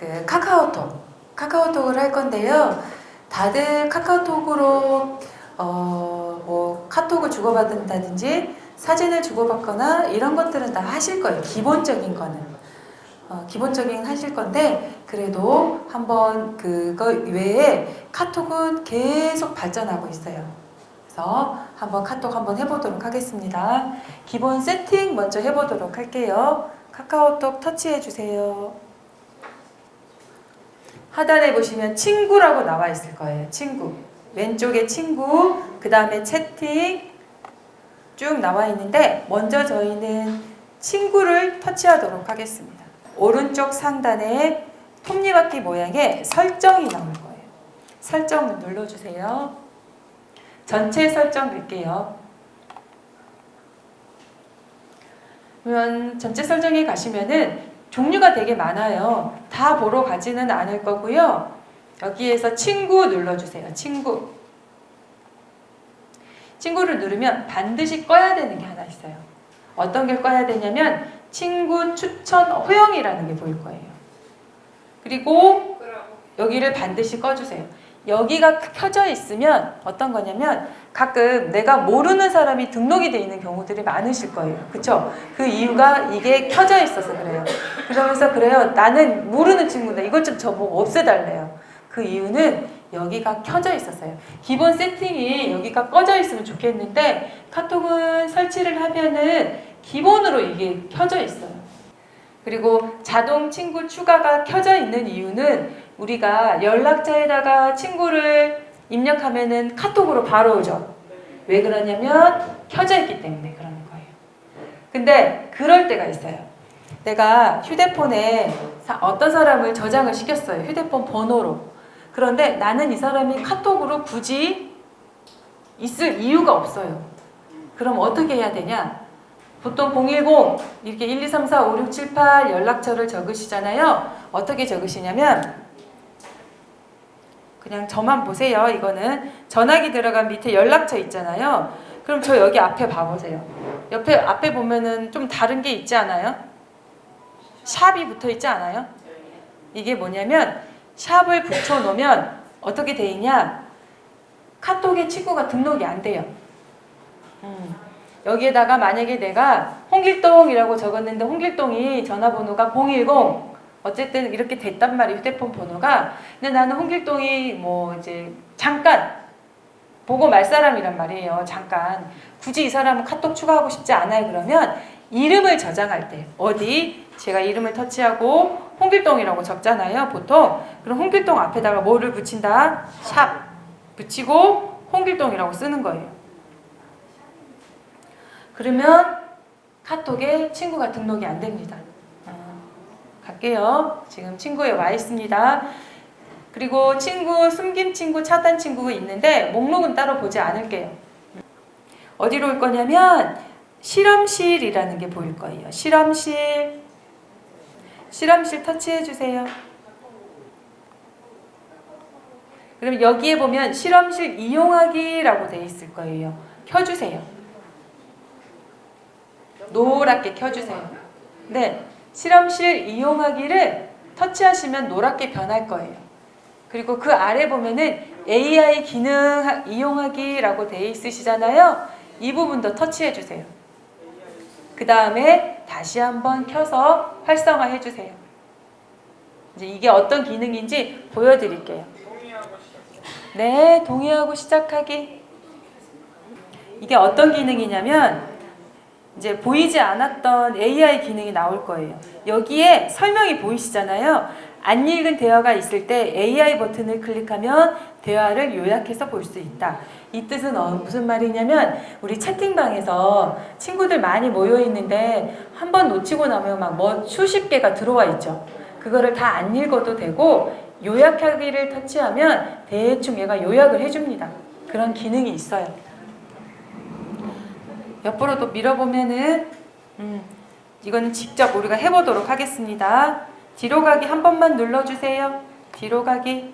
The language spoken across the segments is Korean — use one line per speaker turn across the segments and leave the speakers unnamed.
그 카카오톡을 할 건데요. 다들 카카오톡으로 뭐 카톡을 주고받는다든지 사진을 주고받거나 이런 것들은 다 하실 거예요. 기본적인 거는 기본적인 하실 건데, 그래도 한번 그거 외에 카톡은 계속 발전하고 있어요. 그래서 한번 카톡 한번 해보도록 하겠습니다. 기본 세팅 먼저 해보도록 할게요. 카카오톡 터치해 주세요. 하단에 보시면 친구라고 나와 있을 거예요. 친구. 왼쪽에 친구, 그 다음에 채팅 쭉 나와 있는데, 먼저 저희는 친구를 터치하도록 하겠습니다. 오른쪽 상단에 톱니바퀴 모양의 설정이 나올 거예요. 설정을 눌러주세요. 전체 설정 넣을게요. 그러면 전체 설정에 가시면은 종류가 되게 많아요. 다 보러 가지는 않을 거고요. 여기에서 친구 눌러주세요. 친구를 누르면 반드시 꺼야 되는 게 하나 있어요. 어떤 게 꺼야 되냐면 친구 추천 허용이라는 게 보일 거예요. 그리고 여기를 반드시 꺼주세요. 여기가 켜져 있으면 어떤 거냐면 가끔 내가 모르는 사람이 등록이 되어 있는 경우들이 많으실 거예요. 그쵸? 그 이유가 이게 켜져 있어서 그래요. 그러면서 그래요. 나는 모르는 친구인데 이것 좀 저보고 없애달래요. 그 이유는 여기가 켜져 있었어요. 기본 세팅이 여기가 꺼져 있으면 좋겠는데 카톡은 설치를 하면은 기본으로 이게 켜져 있어요. 그리고 자동 친구 추가가 켜져 있는 이유는 우리가 연락처에다가 친구를 입력하면은 카톡으로 바로 오죠. 왜 그러냐면 켜져 있기 때문에 그러는 거예요. 근데 그럴 때가 있어요. 내가 휴대폰에 어떤 사람을 저장을 시켰어요. 휴대폰 번호로. 그런데 나는 이 사람이 카톡으로 굳이 있을 이유가 없어요. 그럼 어떻게 해야 되냐? 보통 010 이렇게 1, 2, 3, 4, 5, 6, 7, 8 연락처를 적으시잖아요. 어떻게 적으시냐면 그냥 저만 보세요. 이거는 전화기 들어간 밑에 연락처 있잖아요. 그럼 저 여기 앞에 봐보세요. 앞에 보면은 좀 다른 게 있지 않아요? 샵이 붙어 있지 않아요? 이게 뭐냐면 샵을 붙여 놓으면 어떻게 돼 있냐? 카톡에 친구가 등록이 안 돼요. 여기에다가 만약에 내가 홍길동이라고 적었는데 홍길동이 전화번호가 010 어쨌든 이렇게 됐단 말이에요. 휴대폰 번호가. 근데 나는 홍길동이 뭐 이제 잠깐 보고 말 사람이란 말이에요. 잠깐. 굳이 이 사람은 카톡 추가하고 싶지 않아요. 그러면 이름을 저장할 때 어디 제가 이름을 터치하고 홍길동이라고 적잖아요. 보통. 그럼 홍길동 앞에다가 뭐를 붙인다? 샵 붙이고 홍길동이라고 쓰는 거예요. 그러면 카톡에 친구가 등록이 안 됩니다. 갈게요. 지금 친구에 와 있습니다. 그리고 친구, 숨김 친구, 차단 친구가 있는데 목록은 따로 보지 않을게요. 어디로 올 거냐면 실험실이라는 게 보일 거예요. 실험실 터치해 주세요. 그럼 여기에 보면 실험실 이용하기라고 되어 있을 거예요. 켜주세요. 노랗게 켜주세요. 네, 실험실 이용하기를 터치하시면 노랗게 변할 거예요. 그리고 그 아래 보면은 AI 기능 이용하기라고 되어 있으시잖아요. 이 부분도 터치해 주세요. 그 다음에 다시 한번 켜서 활성화해 주세요. 이제 이게 어떤 기능인지 보여드릴게요. 네, 동의하고 시작하기. 이게 어떤 기능이냐면 이제 보이지 않았던 AI 기능이 나올 거예요. 여기에 설명이 보이시잖아요. 안 읽은 대화가 있을 때 AI 버튼을 클릭하면 대화를 요약해서 볼 수 있다. 이 뜻은 무슨 말이냐면 우리 채팅방에서 친구들 많이 모여 있는데 한번 놓치고 나면 막 뭐 수십 개가 들어와 있죠. 그거를 다 안 읽어도 되고 요약하기를 터치하면 대충 얘가 요약을 해줍니다. 그런 기능이 있어요. 옆으로 또 밀어보면은 이거는 직접 우리가 해보도록 하겠습니다. 뒤로 가기 한 번만 눌러주세요. 뒤로 가기.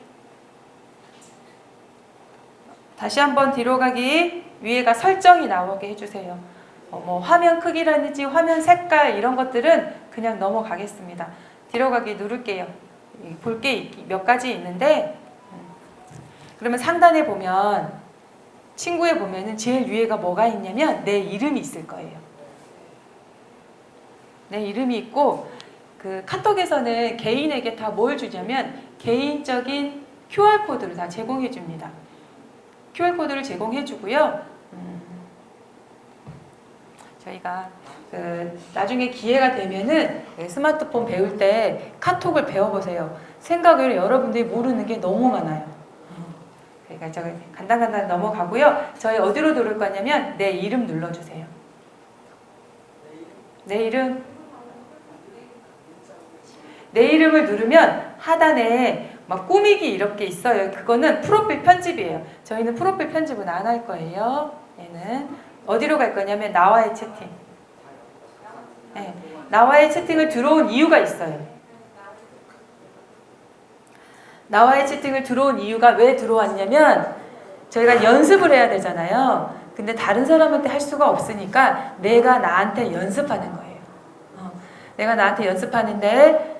다시 한번 뒤로 가기. 위에가 설정이 나오게 해주세요. 뭐 화면 크기라든지 화면 색깔 이런 것들은 그냥 넘어가겠습니다. 뒤로 가기 누를게요. 볼 게 몇 가지 있는데, 그러면 상단에 보면 친구에 보면은 제일 위에가 뭐가 있냐면 내 이름이 있을 거예요. 내 이름이 있고, 그 카톡에서는 개인에게 다 뭘 주냐면 개인적인 QR코드를 다 제공해 줍니다. QR코드를 제공해 주고요. 저희가 나중에 기회가 되면은 스마트폰 배울 때 카톡을 배워보세요. 생각을 여러분들이 모르는 게 너무 많아요. 그러니까 저 간단간단 넘어가고요. 저희 어디로 누를 거냐면 내 이름 눌러주세요. 내 이름. 내 이름을 누르면 하단에 막 꾸미기 이렇게 있어요. 그거는 프로필 편집이에요. 저희는 프로필 편집은 안 할 거예요. 얘는 어디로 갈 거냐면 나와의 채팅. 네, 나와의 채팅을 들어온 이유가 있어요. 나와의 채팅을 들어온 이유가 왜 들어왔냐면 저희가 연습을 해야 되잖아요. 근데 다른 사람한테 할 수가 없으니까 내가 나한테 연습하는 거예요. 내가 나한테 연습하는데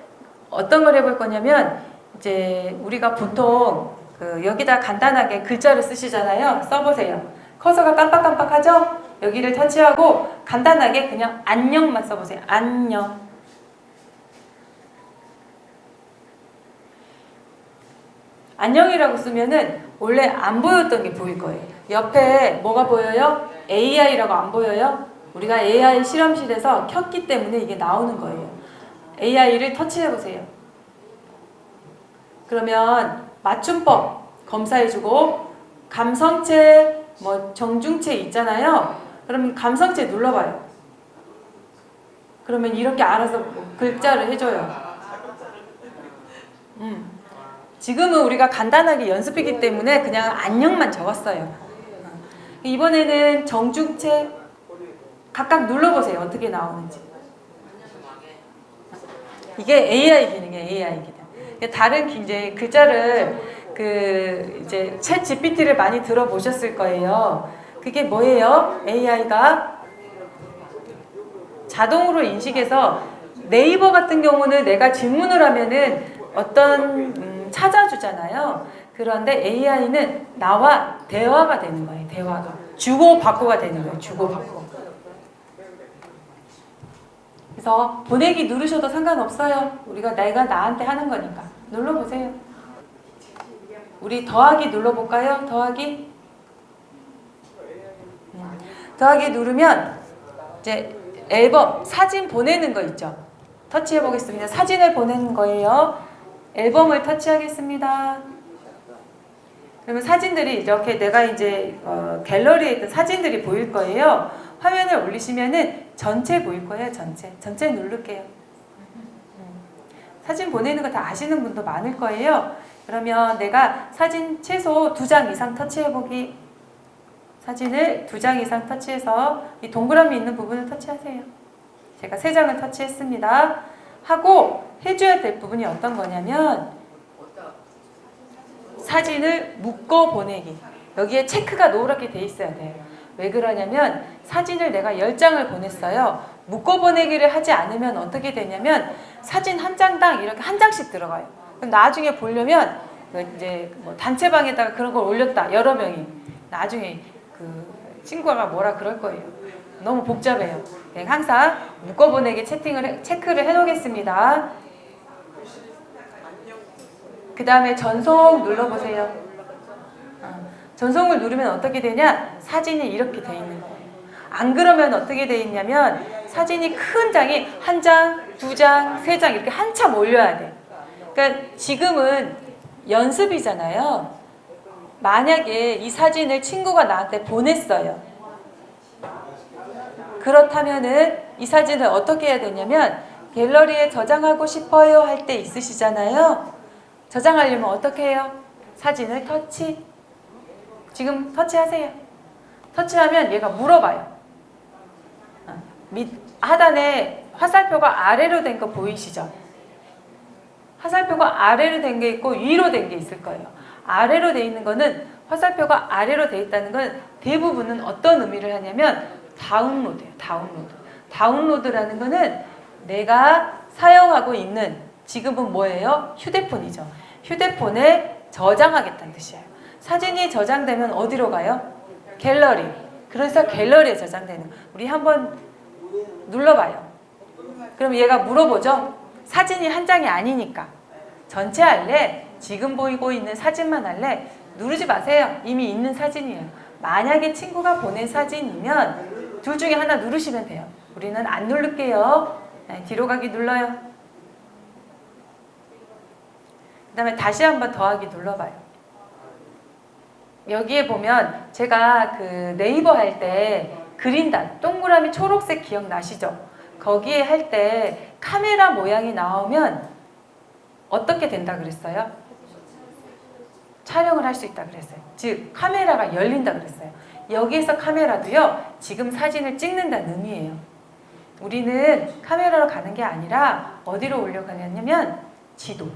어떤 걸 해볼 거냐면 이제 우리가 보통 여기다 간단하게 글자를 쓰시잖아요. 써보세요. 커서가 깜빡깜빡하죠? 여기를 터치하고 간단하게 그냥 안녕만 써보세요. 안녕. 안녕이라고 쓰면은 원래 안 보였던 게 보일 거예요. 옆에 뭐가 보여요? AI라고 안 보여요? 우리가 AI 실험실에서 켰기 때문에 이게 나오는 거예요. AI를 터치해보세요. 그러면 맞춤법 검사해주고 감성체, 정중체 있잖아요. 그러면 감성체 눌러봐요. 그러면 이렇게 알아서 글자를 해줘요. 지금은 우리가 간단하게 연습이기 때문에 그냥 안녕만 적었어요. 이번에는 정중체 각각 눌러보세요. 어떻게 나오는지. 이게 AI 기능이에요. AI 기능. 다른 이제 글자를 이제 챗 GPT를 많이 들어보셨을 거예요. 그게 뭐예요? AI가 자동으로 인식해서 네이버 같은 경우는 내가 질문을 하면은 어떤 찾아주잖아요. 그런데 AI는 나와 대화가 되는 거예요. 대화가 주고받고가 되는 거예요. 주고받고. 그래서 보내기 누르셔도 상관없어요. 내가 나한테 하는 거니까. 눌러보세요. 우리 더하기 눌러볼까요? 더하기. 더하기 누르면 이제 앨범, 사진 보내는 거 있죠? 터치해 보겠습니다. 사진을 보내는 거예요. 앨범을 터치하겠습니다. 그러면 사진들이 이렇게 내가 이제 갤러리에 있던 사진들이 보일 거예요. 화면을 올리시면은 전체 보일 거예요. 전체 누를게요. 사진 보내는 거 다 아시는 분도 많을 거예요. 그러면 내가 사진 최소 2장 이상 터치해보기. 사진을 2장 이상 터치해서 이 동그라미 있는 부분을 터치하세요. 제가 3장을 터치했습니다. 하고 해줘야 될 부분이 어떤 거냐면 사진을 묶어 보내기. 여기에 체크가 노랗게 돼 있어야 돼요. 왜 그러냐면 사진을 내가 10장을 보냈어요. 묶어 보내기를 하지 않으면 어떻게 되냐면 사진 한 장당 이렇게 한 장씩 들어가요. 그럼 나중에 보려면 이제 단체방에다가 그런 걸 올렸다. 여러 명이. 나중에 친구가 뭐라 그럴 거예요. 너무 복잡해요. 항상 묶어 보내기 체크를 해 놓겠습니다. 그 다음에 전송 눌러보세요. 전송을 누르면 어떻게 되냐? 사진이 이렇게 돼 있는 거예요. 안 그러면 어떻게 돼 있냐면 사진이 큰 장이 1장, 2장, 3장 이렇게 한참 올려야 돼. 그러니까 지금은 연습이잖아요. 만약에 이 사진을 친구가 나한테 보냈어요. 그렇다면은 이 사진을 어떻게 해야 되냐면 갤러리에 저장하고 싶어요 할 때 있으시잖아요. 저장하려면 어떻게 해요? 사진을 터치. 지금 터치하세요. 터치하면 얘가 물어봐요. 하단에 화살표가 아래로 된 거 보이시죠? 화살표가 아래로 된 게 있고 위로 된 게 있을 거예요. 아래로 돼 있는 거는 화살표가 아래로 돼 있다는 건 대부분은 어떤 의미를 하냐면 다운로드예요. 다운로드. 다운로드라는 거는 내가 사용하고 있는 지금은 뭐예요? 휴대폰이죠. 휴대폰에 저장하겠다는 뜻이에요. 사진이 저장되면 어디로 가요? 갤러리. 그래서 갤러리에 저장되는. 우리 한번 눌러봐요. 그럼 얘가 물어보죠. 사진이 한 장이 아니니까. 전체 할래? 지금 보이고 있는 사진만 할래? 누르지 마세요. 이미 있는 사진이에요. 만약에 친구가 보낸 사진이면 둘 중에 하나 누르시면 돼요. 우리는 안 누를게요. 네, 뒤로 가기 눌러요. 그 다음에 다시 한번 더하기 눌러봐요. 여기에 보면 제가 그 네이버 할 때 그린단, 동그라미 초록색 기억나시죠? 거기에 할 때 카메라 모양이 나오면 어떻게 된다 그랬어요? 촬영을 할 수 있다 그랬어요. 즉 카메라가 열린다 그랬어요. 여기에서 카메라도요, 지금 사진을 찍는다는 의미예요. 우리는 카메라로 가는 게 아니라 어디로 올려가냐면 지도.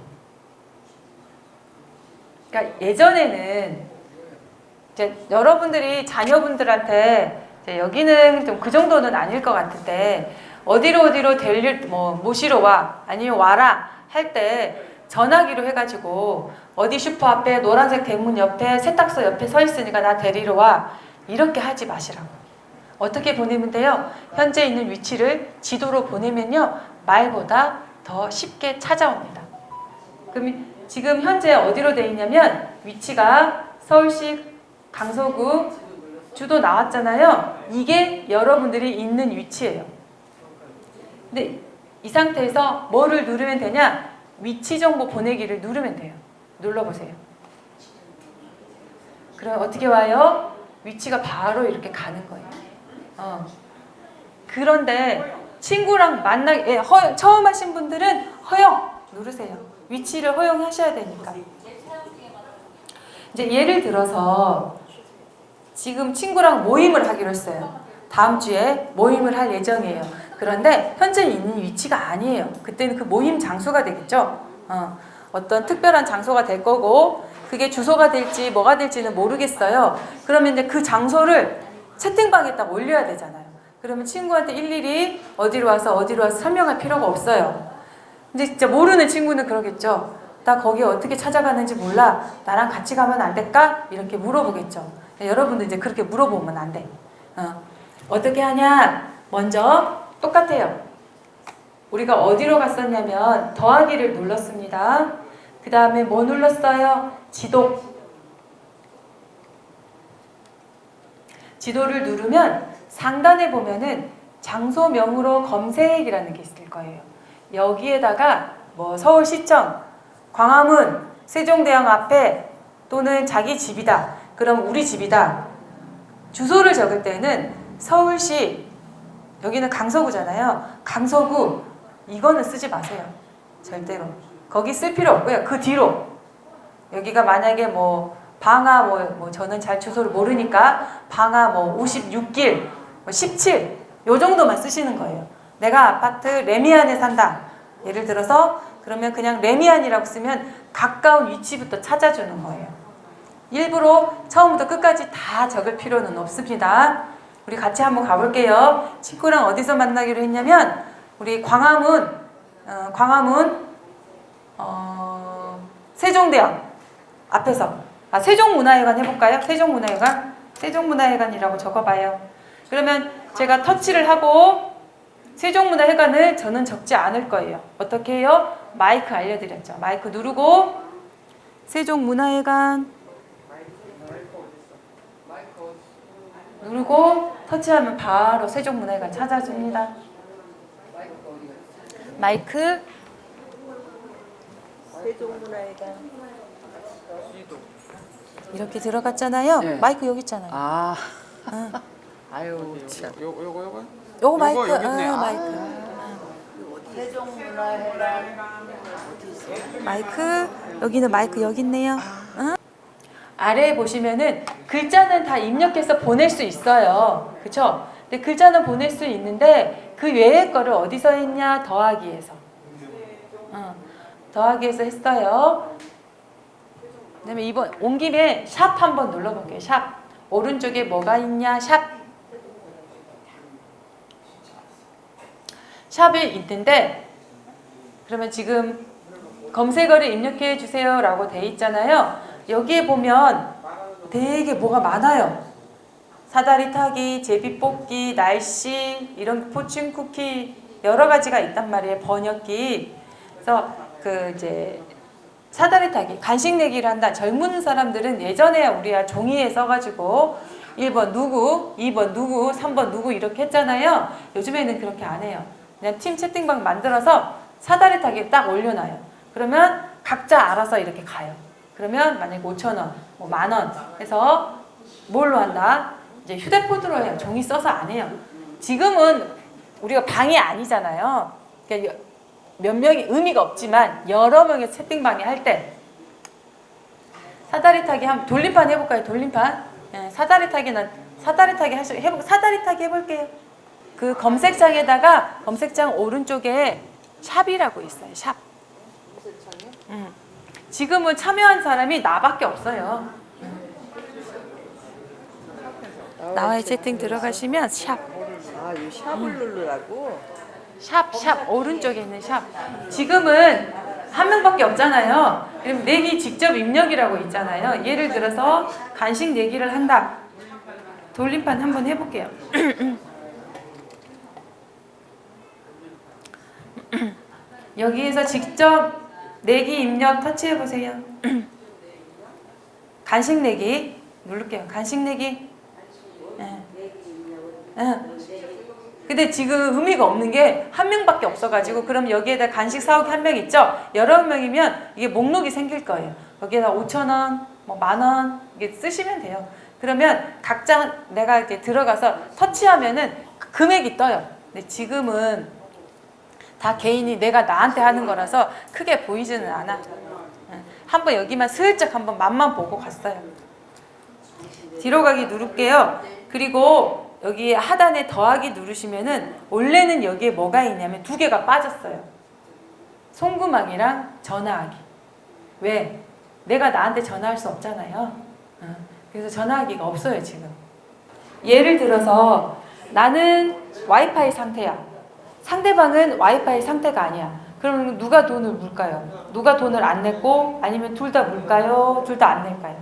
그러니까 예전에는 이제 여러분들이 자녀분들한테 이제 여기는 좀 그 정도는 아닐 것 같은데 어디로 모시러 와 아니면 와라 할 때 전화기로 해가지고 어디 슈퍼 앞에 노란색 대문 옆에 세탁소 옆에 서 있으니까 나 데리러 와 이렇게 하지 마시라고. 어떻게 보내면 돼요? 현재 있는 위치를 지도로 보내면요 말보다 더 쉽게 찾아옵니다. 그럼 지금 현재 어디로 돼 있냐면 위치가 서울시 강서구 주도 나왔잖아요. 이게 여러분들이 있는 위치예요. 근데 이 상태에서 뭐를 누르면 되냐? 위치 정보 보내기를 누르면 돼요. 눌러보세요. 그럼 어떻게 와요? 위치가 바로 이렇게 가는 거예요. 그런데 친구랑 처음 하신 분들은 허용 누르세요. 위치를 허용하셔야 되니까. 이제 예를 들어서 지금 친구랑 모임을 하기로 했어요. 다음 주에 모임을 할 예정이에요. 그런데 현재 있는 위치가 아니에요. 그때는 그 모임 장소가 되겠죠. 어떤 특별한 장소가 될 거고 그게 주소가 될지 뭐가 될지는 모르겠어요. 그러면 이제 그 장소를 채팅방에다 올려야 되잖아요. 그러면 친구한테 일일이 어디로 와서 설명할 필요가 없어요. 근데 진짜 모르는 친구는 그러겠죠. 나 거기 어떻게 찾아가는지 몰라. 나랑 같이 가면 안 될까? 이렇게 물어보겠죠. 여러분도 이제 그렇게 물어보면 안 돼. 어떻게 하냐? 먼저 똑같아요. 우리가 어디로 갔었냐면 더하기를 눌렀습니다. 그 다음에 뭐 눌렀어요? 지도. 지도를 누르면 상단에 보면은 장소명으로 검색이라는 게 있을 거예요. 여기에다가 뭐 서울시청, 광화문, 세종대왕 앞에 또는 자기 집이다. 그럼 우리 집이다. 주소를 적을 때는 서울시, 여기는 강서구잖아요. 강서구, 이거는 쓰지 마세요. 절대로. 거기 쓸 필요 없고요. 그 뒤로. 여기가 만약에 뭐 방화 저는 잘 주소를 모르니까 방화 56길, 17, 요 정도만 쓰시는 거예요. 내가 아파트 레미안에 산다. 예를 들어서 그러면 그냥 레미안이라고 쓰면 가까운 위치부터 찾아주는 거예요. 일부러 처음부터 끝까지 다 적을 필요는 없습니다. 우리 같이 한번 가볼게요. 친구랑 어디서 만나기로 했냐면 우리 광화문 세종대왕 앞에서 세종문화회관 해볼까요? 세종문화회관이라고 적어봐요. 그러면 제가 터치를 하고 세종문화회관을 저는 적지 않을 거예요. 어떻게 해요? 마이크 알려드렸죠. 마이크 누르고 세종문화회관 누르고 터치하면 바로 세종문화회관 찾아줍니다. 마이크
세종문화회관
이렇게 들어갔잖아요.
네.
마이크 여기 있잖아요.
아유 참.
요거 마이크.
여기 있네.
마이크.
세종문화회관
마이크 여기는 마이크 여기 있네요. 아래에 보시면은 글자는 다 입력해서 보낼 수 있어요. 그쵸? 근데 글자는 보낼 수 있는데 그 외의 거를 어디서 했냐? 더하기에서. 더하기에서 했어요. 그다음에 이번 온 김에 샵 한번 눌러볼게요. 샵. 오른쪽에 뭐가 있냐? 샵. 샵이 있는데 그러면 지금 검색어를 입력해 주세요라고 돼 있잖아요. 여기에 보면 되게 뭐가 많아요. 사다리 타기, 제비 뽑기, 날씨, 이런 포춘 쿠키 여러 가지가 있단 말이에요. 번역기. 그래서 그 이제 사다리 타기, 간식 내기를 한다. 젊은 사람들은 예전에 우리가 종이에 써가지고 1번 누구, 2번 누구, 3번 누구 이렇게 했잖아요. 요즘에는 그렇게 안 해요. 그냥 팀 채팅방 만들어서 사다리 타기 딱 올려놔요. 그러면 각자 알아서 이렇게 가요. 그러면 만약에 5,000원, 뭐 10,000원 해서 뭘로 한다? 이제 휴대폰으로 해요. 종이 써서 안 해요. 지금은 우리가 방이 아니잖아요. 그러니까 몇 명이 의미가 없지만 여러 명의 채팅방에 할 때 사다리 타기 한 돌림판 해볼까요? 돌림판. 네, 사다리 타기는 사다리 타기 사다리 타기 해볼게요. 그 검색창에다가 검색창 오른쪽에 샵이라고 있어요. 샵. 지금은 참여한 사람이 나밖에 없어요. 나와의 채팅 들어가시면 샵.
아, 이 샵을 누르라고?
샵 오른쪽에 있는 샵. 지금은 한 명밖에 없잖아요. 그럼 내기 직접 입력이라고 있잖아요. 예를 들어서 간식 내기를 한다. 돌림판 한번 해볼게요. 여기에서 직접 내기 입력 터치해 보세요. 간식 내기 누를게요. 간식 내기. 근데 지금 의미가 없는 게 한 명밖에 없어가지고 그럼 여기에다 간식 사오기 한 명 있죠? 여러 명이면 이게 목록이 생길 거예요. 여기에다 5,000원, 뭐 10,000원 이게 쓰시면 돼요. 그러면 각자 내가 이렇게 들어가서 터치하면은 금액이 떠요. 근데 지금은 다 개인이 내가 나한테 하는 거라서 크게 보이지는 않아. 한번 여기만 슬쩍 한번 맛만 보고 갔어요. 뒤로 가기 누를게요. 그리고 여기 하단에 더하기 누르시면은 원래는 여기에 뭐가 있냐면 두 개가 빠졌어요. 송금하기랑 전화하기. 왜? 내가 나한테 전화할 수 없잖아요. 그래서 전화하기가 없어요 지금. 예를 들어서 나는 와이파이 상태야. 상대방은 와이파이 상태가 아니야. 그럼 누가 돈을 물까요? 누가 돈을 안 냈고 아니면 둘 다 물까요? 둘 다 안 낼까요?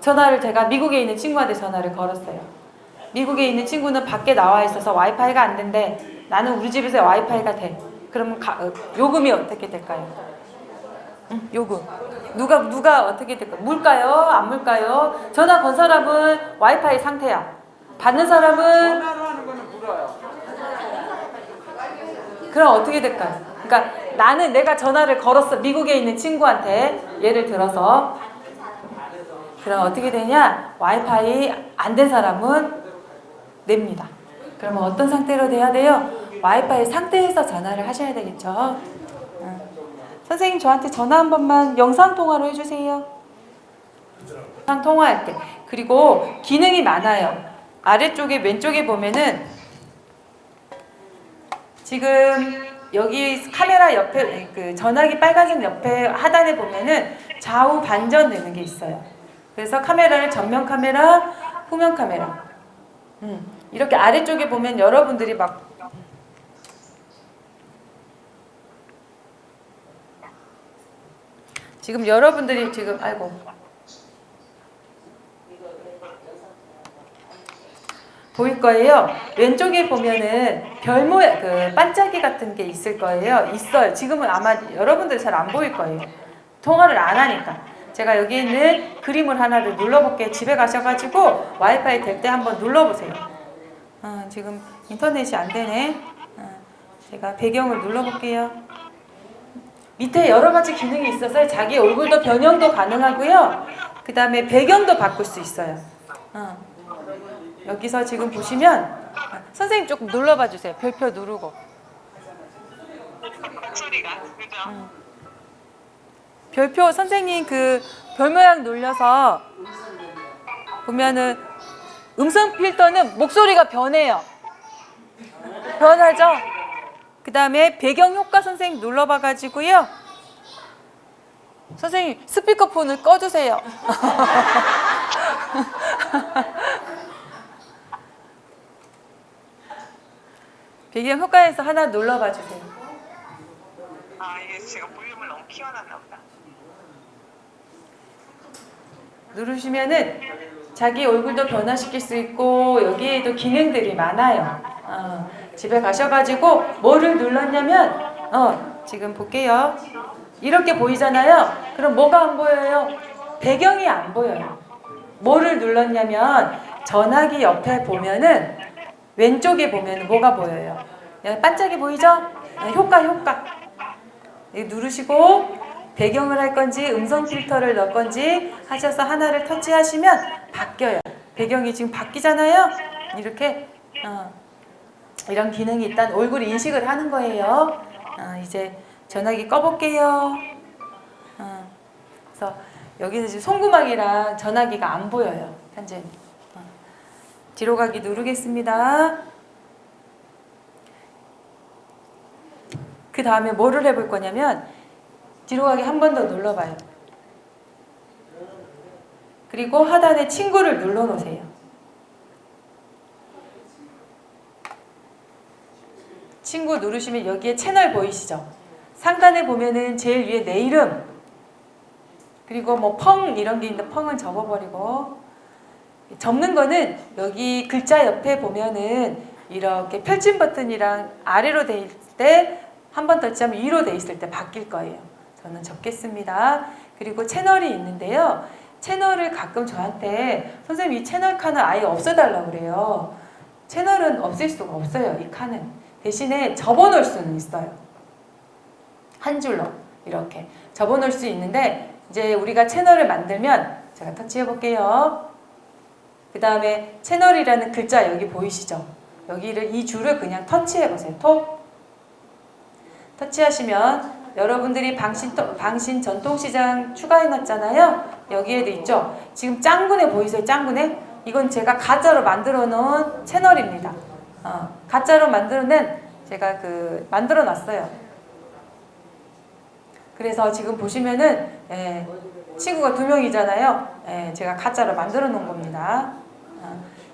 전화를 제가 미국에 있는 친구한테 전화를 걸었어요. 미국에 있는 친구는 밖에 나와 있어서 와이파이가 안 된대. 나는 우리 집에서 와이파이가 돼. 그러면 요금이 어떻게 될까요? 요금. 누가 어떻게 될까요? 물까요? 안 물까요? 전화 건 사람은 와이파이 상태야. 받는 사람은
전화로 하는 거는 물어요.
그럼 어떻게 될까요? 그러니까 나는 내가 전화를 걸었어. 미국에 있는 친구한테 예를 들어서 그럼 어떻게 되냐? 와이파이 안 된 사람은 냅니다. 그러면 어떤 상태로 돼야 돼요? 와이파이 상태에서 전화를 하셔야 되겠죠. 선생님 저한테 전화 한 번만 영상통화로 해주세요. 영상통화할 때. 그리고 기능이 많아요. 아래쪽에 왼쪽에 보면은 지금 여기 카메라 옆에 그 전화기 빨간색 옆에 하단에 보면은 좌우 반전 되는 게 있어요. 그래서 카메라를 전면 카메라, 후면 카메라. 이렇게 아래쪽에 보면 여러분들이 막 지금 여러분들이 지금 아이고 보일 거예요. 왼쪽에 보면은 별 모양 그 반짝이 같은 게 있을 거예요. 있어요. 지금은 아마 여러분들 잘 안 보일 거예요. 통화를 안 하니까. 제가 여기 있는 그림을 하나를 눌러볼게요. 집에 가셔가지고 와이파이 될 때 한번 눌러보세요. 지금 인터넷이 안 되네. 제가 배경을 눌러볼게요. 밑에 여러 가지 기능이 있어서 자기 얼굴도 변형도 가능하고요. 그 다음에 배경도 바꿀 수 있어요. 여기서 지금 보시면 선생님 조금 눌러봐 주세요. 별표 누르고. 별표 선생님 그 별 모양 눌려서 보면은 음성 필터는 목소리가 변해요. 변하죠? 그 다음에 배경 효과 선생님 눌러봐 가지고요. 선생님 스피커폰을 꺼주세요. 배경 효과에서 하나 눌러봐 주세요.
이게 제가 볼륨을 너무 피어나나 보다.
누르시면은 자기 얼굴도 변화시킬 수 있고 여기에도 기능들이 많아요. 집에 가셔가지고 뭐를 눌렀냐면 지금 볼게요. 이렇게 보이잖아요. 그럼 뭐가 안 보여요? 배경이 안 보여요. 뭐를 눌렀냐면 전화기 옆에 보면은 왼쪽에 보면 뭐가 보여요? 여기 반짝이 보이죠? 효과. 여기 누르시고 배경을 할 건지 음성 필터를 넣을 건지 하셔서 하나를 터치하시면 바뀌어요. 배경이 지금 바뀌잖아요. 이렇게 이런 기능이 있단 얼굴 인식을 하는 거예요. 이제 전화기 꺼볼게요. 그래서 여기는 지금 송구막이랑 전화기가 안 보여요. 현재 뒤로 가기 누르겠습니다. 그 다음에 뭐를 해볼 거냐면 뒤로 가기 한 번 더 눌러봐요. 그리고 하단에 친구를 눌러놓으세요. 친구 누르시면 여기에 채널 보이시죠? 상단에 보면은 제일 위에 내 이름 그리고 뭐 펑 이런 게 있는데 펑은 접어버리고 접는 거는 여기 글자 옆에 보면은 이렇게 펼침 버튼이랑 아래로 돼 있을 때 한 번 터치하면 위로 돼 있을 때 바뀔 거예요. 저는 접겠습니다. 그리고 채널이 있는데요. 채널을 가끔 저한테 선생님 이 채널 칸을 아예 없애달라고 그래요. 채널은 없앨 수가 없어요. 이 칸은. 대신에 접어놓을 수는 있어요. 한 줄로 이렇게 접어놓을 수 있는데 이제 우리가 채널을 만들면 제가 터치해 볼게요. 그 다음에 채널이라는 글자 여기 보이시죠? 여기를 이 줄을 그냥 터치해 보세요. 톡 터치하시면 여러분들이 방신 전통시장 추가해 놨잖아요. 여기에도 있죠. 지금 짱구네 보이세요? 짱구네? 이건 제가 가짜로 만들어 놓은 채널입니다. 가짜로 만들어낸 제가 만들어 놨어요. 그래서 지금 보시면은 친구가 2명이잖아요. 제가 가짜로 만들어 놓은 겁니다.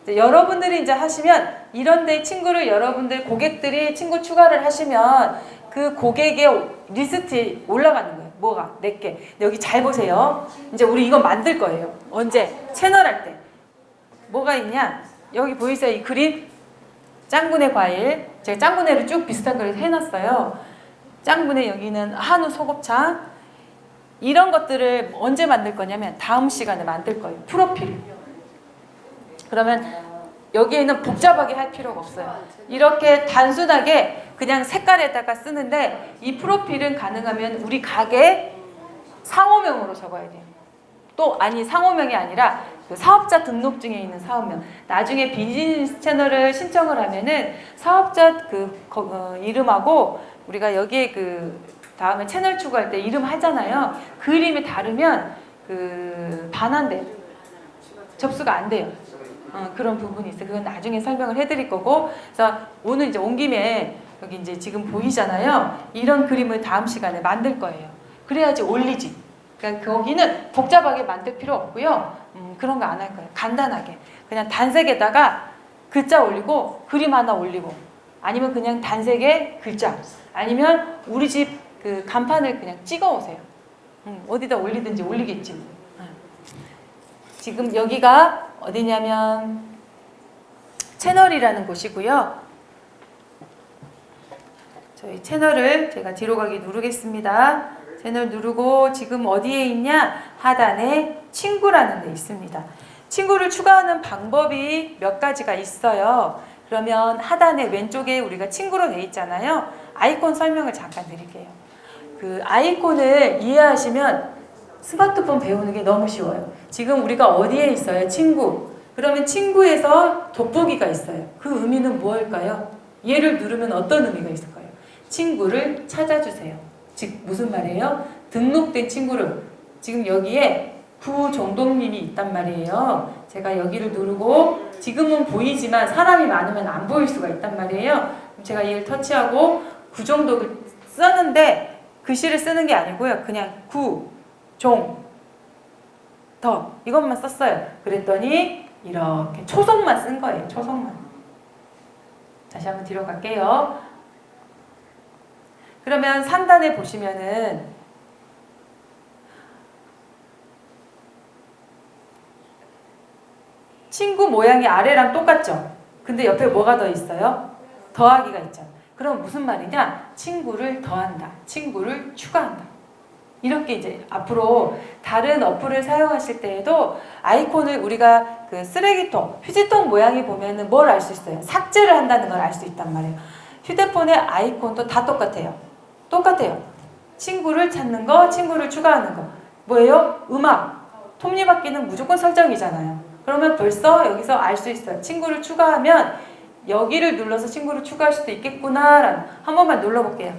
여러분들이 이제 하시면 이런데 친구를 여러분들 고객들이 친구 추가를 하시면 그 고객의 리스트에 올라가는 거예요. 뭐가? 4개. 여기 잘 보세요. 이제 우리 이거 만들 거예요. 언제? 채널 할 때. 뭐가 있냐? 여기 보이세요? 이 그림? 짱구네 과일. 제가 짱구네를 쭉 비슷한 걸 해놨어요. 짱구네 여기는 한우 소곱창. 이런 것들을 언제 만들 거냐면 다음 시간에 만들 거예요. 프로필. 그러면 여기에는 복잡하게 할 필요가 없어요. 이렇게 단순하게 그냥 색깔에다가 쓰는데 이 프로필은 가능하면 우리 가게 상호명으로 적어야 돼요. 또 아니 상호명이 아니라 그 사업자 등록증에 있는 사업명. 나중에 비즈니스 채널을 신청을 하면은 사업자 이름하고 우리가 여기에 다음에 채널 추가할 때 이름 하잖아요. 그 이름이 다르면 반환돼요. 접수가 안 돼요. 그런 부분이 있어요. 그건 나중에 설명을 해드릴 거고. 그래서 오늘 이제 온 김에 여기 이제 지금 보이잖아요. 이런 그림을 다음 시간에 만들 거예요. 그래야지 올리지. 그러니까 거기는 복잡하게 만들 필요 없고요. 그런 거 안 할 거예요. 간단하게. 그냥 단색에다가 글자 올리고 그림 하나 올리고 아니면 그냥 단색에 글자 아니면 우리 집 간판을 그냥 찍어 오세요. 어디다 올리든지 올리겠지. 지금 여기가 어디냐면 채널이라는 곳이고요. 저희 채널을 제가 뒤로 가기 누르겠습니다. 채널 누르고 지금 어디에 있냐? 하단에 친구라는 데 있습니다. 친구를 추가하는 방법이 몇 가지가 있어요. 그러면 하단에 왼쪽에 우리가 친구로 돼 있잖아요. 아이콘 설명을 잠깐 드릴게요. 그 아이콘을 이해하시면 스마트폰 배우는 게 너무 쉬워요. 지금 우리가 어디에 있어요? 친구. 그러면 친구에서 돋보기가 있어요. 그 의미는 무엇일까요? 얘를 누르면 어떤 의미가 있을까요? 친구를 찾아주세요. 즉 무슨 말이에요? 등록된 친구를 지금 여기에 구종동님이 있단 말이에요. 제가 여기를 누르고 지금은 보이지만 사람이 많으면 안 보일 수가 있단 말이에요. 제가 얘를 터치하고 구종동을 쓰는데 글씨를 쓰는 게 아니고요. 그냥 구종 더 이것만 썼어요. 그랬더니 이렇게 초성만 쓴 거예요. 초성만. 다시 한번 뒤로 갈게요. 그러면 상단에 보시면은 친구 모양이 아래랑 똑같죠? 근데 옆에 뭐가 더 있어요? 더하기가 있죠. 그럼 무슨 말이냐? 친구를 더한다. 친구를 추가한다. 이렇게 이제 앞으로 다른 어플을 사용하실 때에도 아이콘을 우리가 그 쓰레기통, 휴지통 모양이 보면은 뭘 알 수 있어요? 삭제를 한다는 걸 알 수 있단 말이에요. 휴대폰의 아이콘도 다 똑같아요. 똑같아요. 친구를 찾는 거, 친구를 추가하는 거. 뭐예요? 음악. 톱니바퀴는 무조건 설정이잖아요. 그러면 벌써 여기서 알 수 있어요. 친구를 추가하면 여기를 눌러서 친구를 추가할 수도 있겠구나라는. 한 번만 눌러볼게요.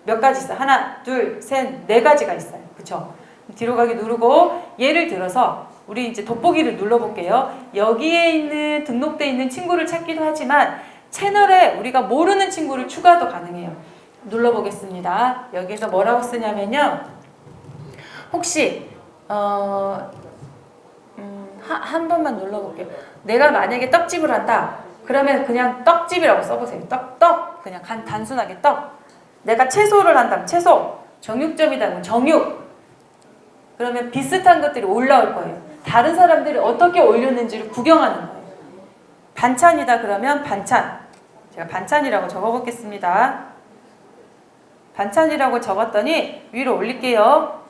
몇 가지 있어요? 하나, 둘, 셋, 네 가지가 있어요. 그쵸? 뒤로 가기 누르고 예를 들어서 우리 이제 돋보기를 눌러볼게요. 여기에 있는 등록되어 있는 친구를 찾기도 하지만 채널에 우리가 모르는 친구를 추가도 가능해요. 눌러보겠습니다. 여기서 뭐라고 쓰냐면요. 혹시 한 번만 눌러볼게요. 내가 만약에 떡집을 한다. 그러면 그냥 떡집이라고 써보세요. 떡 그냥 단순하게 떡. 내가 채소를 한다면 채소, 정육점이다 그러면 정육. 그러면 비슷한 것들이 올라올 거예요. 다른 사람들이 어떻게 올렸는지를 구경하는 거예요. 반찬이다 그러면 반찬. 제가 반찬이라고 적어보겠습니다. 반찬이라고 적었더니 위로 올릴게요.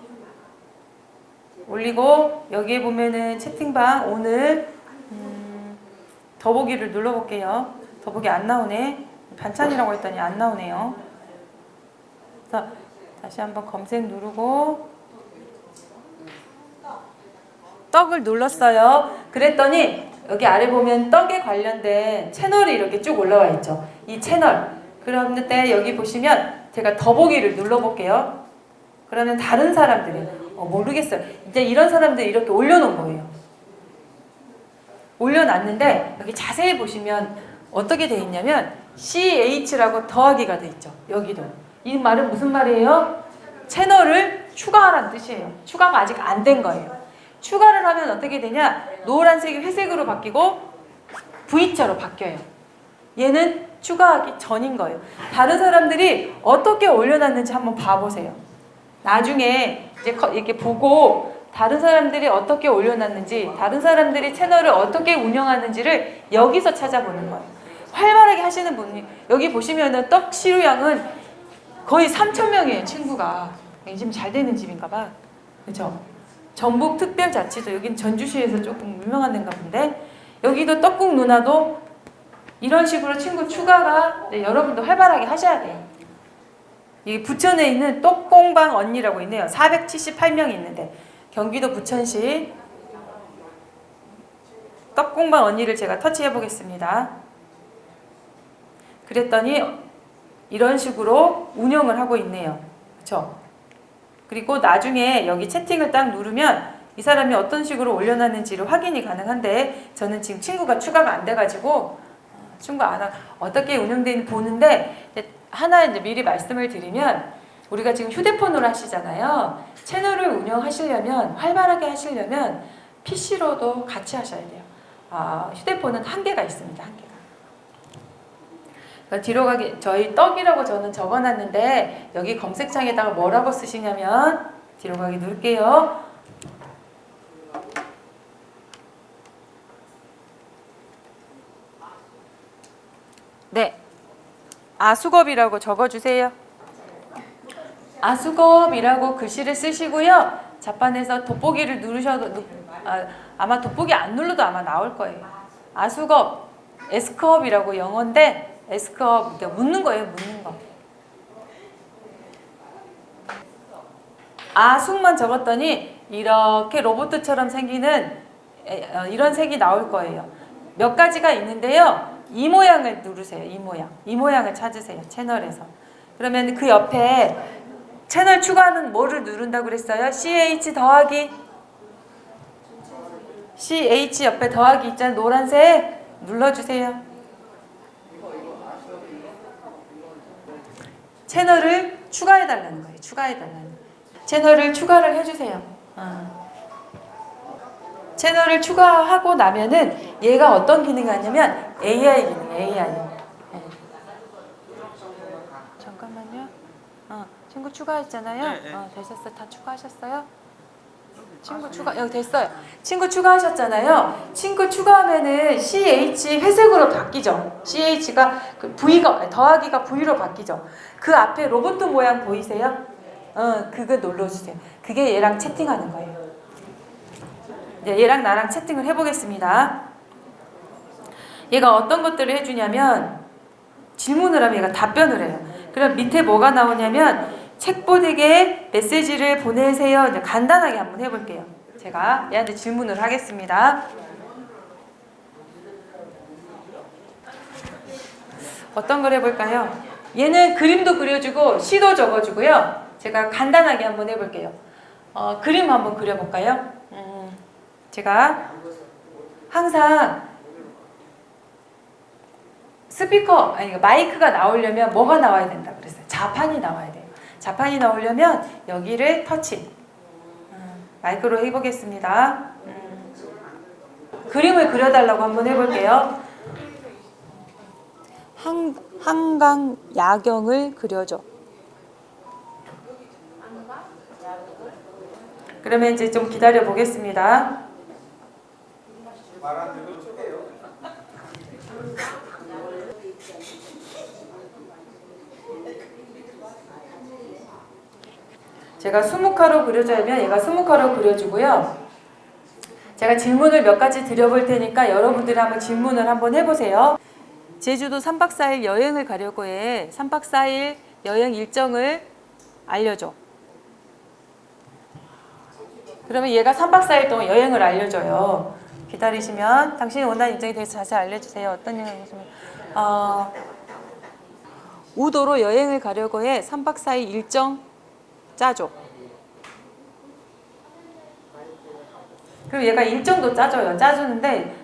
올리고 여기에 보면은 채팅방 오늘 더보기를 눌러볼게요. 더보기 안 나오네. 반찬이라고 했더니 안 나오네요. 그래서 다시 한번 검색 누르고 떡을 눌렀어요. 그랬더니 여기 아래 보면 떡에 관련된 채널이 이렇게 쭉 올라와 있죠. 이 채널. 그런데 여기 보시면 제가 더보기를 눌러볼게요. 그러면 다른 사람들이 모르겠어요. 이제 이런 사람들이 이렇게 올려놓은 거예요. 올려놨는데 여기 자세히 보시면 어떻게 돼 있냐면 CH라고 더하기가 돼 있죠. 여기도. 이 말은 무슨 말이에요? 채널을 추가하라는 뜻이에요. 추가가 아직 안 된 거예요. 추가를 하면 어떻게 되냐? 노란색이 회색으로 바뀌고 V자로 바뀌어요. 얘는 추가하기 전인 거예요. 다른 사람들이 어떻게 올려놨는지 한번 봐보세요. 나중에 이제 이렇게 보고 다른 사람들이 어떻게 올려놨는지, 다른 사람들이 채널을 어떻게 운영하는지를 여기서 찾아보는 거예요. 활발하게 하시는 분이 여기 보시면은 떡 시루양은 거의 3,000명이에요. 친구가 지금 잘 되는 집인가 봐. 그렇죠? 전북 특별자치도 여긴 전주시에서 조금 유명한 데인가 본데 여기도 떡국 누나도 이런 식으로 친구 추가가 여러분도 활발하게 하셔야 돼요. 이 부천에 있는 떡공방 언니라고 있네요. 478명이 있는데 경기도 부천시 떡공방 언니를 제가 터치해 보겠습니다. 그랬더니 이런 식으로 운영을 하고 있네요. 그렇죠? 그리고 나중에 여기 채팅을 딱 누르면 이 사람이 어떤 식으로 올려놨는지를 확인이 가능한데 저는 지금 친구가 추가가 안 돼가지고 친구가 안 어떻게 운영되는지 보는데 하나 이제 미리 말씀을 드리면 우리가 지금 휴대폰으로 하시잖아요. 채널을 운영하시려면 활발하게 하시려면 PC로도 같이 하셔야 돼요. 휴대폰은 한계가 있습니다. 한계가. 그러니까 뒤로 가기 저희 떡이라고 저는 적어놨는데 여기 검색창에다가 뭐라고 쓰시냐면 뒤로 가기 누를게요. 네, 아수겁이라고 적어주세요. 아수겁이라고 글씨를 쓰시고요. 자판에서 돋보기를 누르셔도 아마 돋보기 안 눌러도 아마 나올 거예요. 아수겁, S컵이라고 영어인데 S컵 그러니까 묻는 거예요. 묻는 거. 아숙만 적었더니 이렇게 로봇처럼 생기는 이런 색이 나올 거예요. 몇 가지가 있는데요. 이 모양을 누르세요. 이 모양. 이 모양을 찾으세요. 채널에서. 그러면 그 옆에 채널 추가는 뭐를 누른다고 그랬어요? CH 더하기. CH 옆에 더하기 있잖아요. 노란색. 눌러주세요. 채널을 추가해달라는 거예요. 추가해달라는. 채널을 추가를 해주세요. 채널을 추가하고 나면은 얘가 어떤 기능이 하냐면 AI 기능, AI. 네. 잠깐만요. 친구 추가했잖아요.
네, 네.
되셨어요? 다 추가하셨어요? 친구 추가 여기 됐어요. 친구 추가하셨잖아요. 친구 추가하면은 CH 회색으로 바뀌죠. CH가 그 V가 더하기가 V로 바뀌죠. 그 앞에 로봇 모양 보이세요? 그거 눌러주세요. 그게 얘랑 채팅하는 거예요. 네, 얘랑 나랑 채팅을 해보겠습니다. 얘가 어떤 것들을 해주냐면 질문을 하면 얘가 답변을 해요. 그럼 밑에 뭐가 나오냐면 책보드에 메시지를 보내세요. 이제 간단하게 한번 해볼게요. 제가 얘한테 질문을 하겠습니다. 어떤 걸 해볼까요? 얘는 그림도 그려주고 시도 적어주고요. 제가 간단하게 한번 해볼게요. 그림 한번 그려볼까요? 제가 항상 스피커, 아니 마이크가 나오려면 뭐가 나와야 된다 그랬어요. 자판이 나와야 돼요. 자판이 나오려면 여기를 터치. 마이크로 해보겠습니다. 그림을 그려달라고 한번 해볼게요. 한강 야경을 그려줘. 그러면 이제 좀 기다려 보겠습니다. 제가 20가로 그려주면 얘가 20가로 그려주고요. 제가 질문을 몇 가지 드려볼 테니까 여러분들이 한번 질문을 한번 해보세요. 제주도 3박 4일 여행을 가려고 해. 3박 4일 여행 일정을 알려줘. 그러면 얘가 3박 4일 동안 여행을 알려줘요. 기다리시면 당신이 원하는 일정에 대해서 자세히 알려주세요. 어떤 여행을 하시면 우도로 여행을 가려고 해. 3박 4일 일정 짜줘. 그리고 얘가 일정도 짜줘요. 짜주는데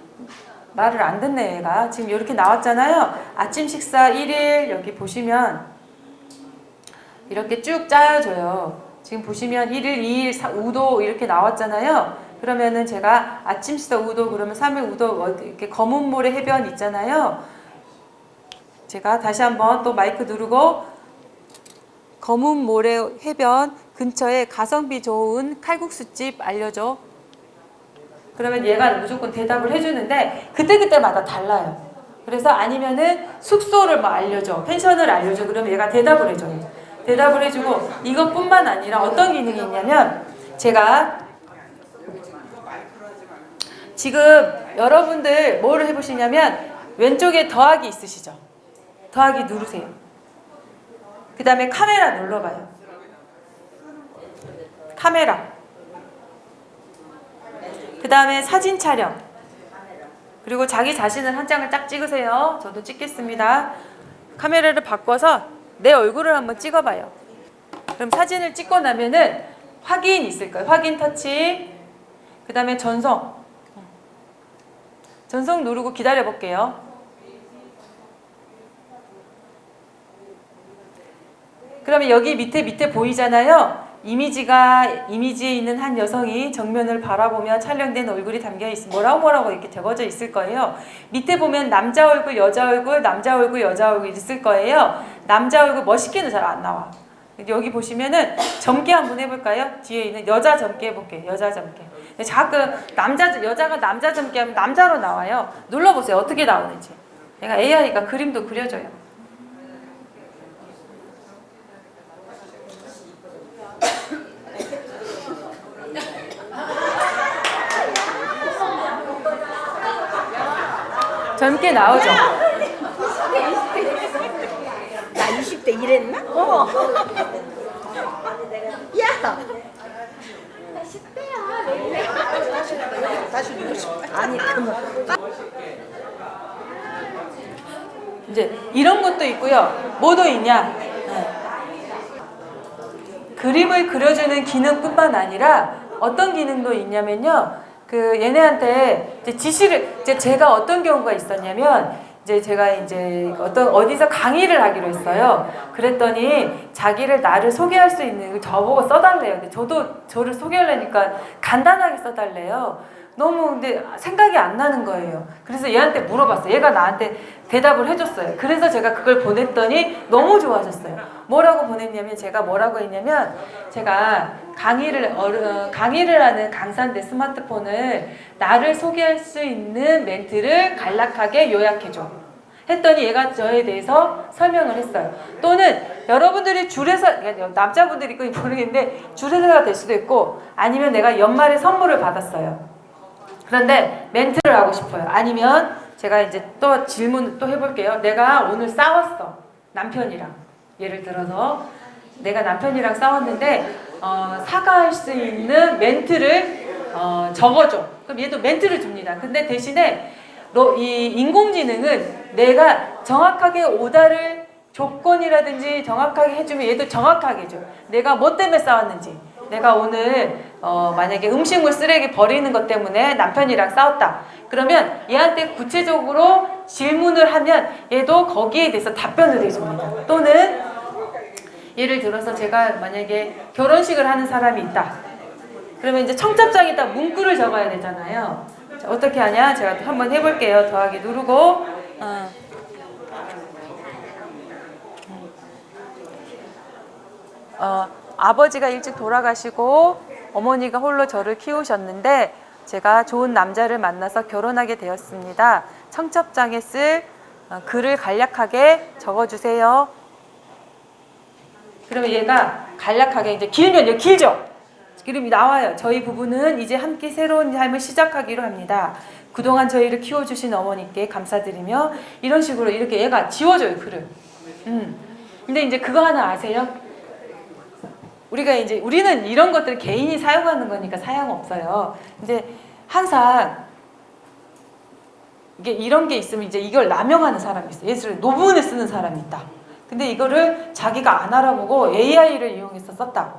말을 안 듣네 얘가. 지금 이렇게 나왔잖아요. 아침 식사 1일 여기 보시면 이렇게 쭉 짜여줘요. 지금 보시면 1일, 2일, 5도 이렇게 나왔잖아요. 그러면은 제가 아침 식사 5도 그러면 3일 5도 이렇게 검은 모래 해변 있잖아요. 제가 다시 한번 또 마이크 누르고 검은 모래 해변 근처에 가성비 좋은 칼국수집 알려줘. 그러면 얘가 무조건 대답을 해주는데 그때그때마다 달라요. 그래서 아니면은 숙소를 뭐 알려줘, 펜션을 알려줘. 그러면 얘가 대답을 해줘요. 대답을 해주고 이것뿐만 아니라 어떤 기능이 있냐면 제가 지금 여러분들 뭐를 해보시냐면 왼쪽에 더하기 있으시죠? 더하기 누르세요. 그 다음에 카메라 눌러봐요. 카메라. 그 다음에 사진 촬영. 그리고 자기 자신을 한 장을 딱 찍으세요. 저도 찍겠습니다. 카메라를 바꿔서 내 얼굴을 한번 찍어봐요. 그럼 사진을 찍고 나면은 확인 있을 거예요. 확인 터치. 그 다음에 전송. 전송 누르고 기다려 볼게요. 그러면 여기 밑에 보이잖아요. 이미지에 있는 한 여성이 정면을 바라보며 촬영된 얼굴이 담겨 있어. 뭐라고 이렇게 적어져 있을 거예요. 밑에 보면 남자 얼굴, 여자 얼굴, 남자 얼굴, 여자 얼굴 있을 거예요. 남자 얼굴 멋있게는 잘 안 나와. 여기 보시면은 점괘 한번 해볼까요? 뒤에 있는 여자 점괘 해볼게요. 여자 점괘. 자꾸 여자가 남자 점괘 하면 남자로 나와요. 눌러보세요. 어떻게 나오는지. 얘가 AI가 그림도 그려줘요. 젊게 나오죠?
나 20대 이랬나? 야! 나 10대야.
다시 누르 싶어.
아니, 그만.
이제 이런 것도 있고요. 뭐도 있냐? 그림을 그려주는 기능뿐만 아니라 어떤 기능도 있냐면요. 그 얘네한테 이제 지시를 제가 어떤 경우가 있었냐면 이제 제가 이제 어디서 강의를 하기로 했어요. 그랬더니 자기를 나를 소개할 수 있는 걸 저보고 써달래요. 근데 저도 저를 소개하려니까 간단하게 써달래요. 너무 근데 생각이 안 나는 거예요. 그래서 얘한테 물어봤어요. 얘가 나한테 대답을 해줬어요. 그래서 제가 그걸 보냈더니 너무 좋아하셨어요. 뭐라고 보냈냐면 제가 뭐라고 했냐면 제가 강의를 하는 강사인데 스마트폰을 나를 소개할 수 있는 멘트를 간략하게 요약해줘. 했더니 얘가 저에 대해서 설명을 했어요. 또는 여러분들이 줄에서 남자분들이 있고 모르겠는데 줄에서가 될 수도 있고 아니면 내가 연말에 선물을 받았어요. 그런데 멘트를 하고 싶어요. 아니면 제가 이제 또 질문 또 해볼게요. 내가 오늘 싸웠어. 남편이랑. 예를 들어서 내가 남편이랑 싸웠는데 사과할 수 있는 멘트를 적어줘. 그럼 얘도 멘트를 줍니다. 근데 대신에 이 인공지능은 내가 정확하게 오다를 조건이라든지 정확하게 해주면 얘도 정확하게 해줘. 내가 뭐 때문에 싸웠는지. 내가 오늘 만약에 음식물 쓰레기 버리는 것 때문에 남편이랑 싸웠다. 그러면 얘한테 구체적으로 질문을 하면 얘도 거기에 대해서 답변을 해줍니다. 또는 예를 들어서 제가 만약에 결혼식을 하는 사람이 있다. 그러면 이제 청첩장에다 문구를 적어야 되잖아요. 자, 어떻게 하냐? 제가 또 한번 해볼게요. 더하기 누르고 아버지가 일찍 돌아가시고 어머니가 홀로 저를 키우셨는데 제가 좋은 남자를 만나서 결혼하게 되었습니다. 청첩장에 쓸 글을 간략하게 적어주세요. 그러면 얘가 간략하게 이제 길면 길죠? 이름이 나와요. 저희 부부는 이제 함께 새로운 삶을 시작하기로 합니다. 그동안 저희를 키워주신 어머니께 감사드리며 이런 식으로 이렇게 얘가 지워줘요 글을. 근데 이제 그거 하나 아세요? 우리는 이런 것들 개인이 사용하는 거니까 사용 없어요. 이제 항상 이게 이런 게 있으면 이제 이걸 남용하는 사람이 있어요. 예를 들어 노분을 쓰는 사람이 있다. 근데 이거를 자기가 안 알아보고 AI를 이용해서 썼다.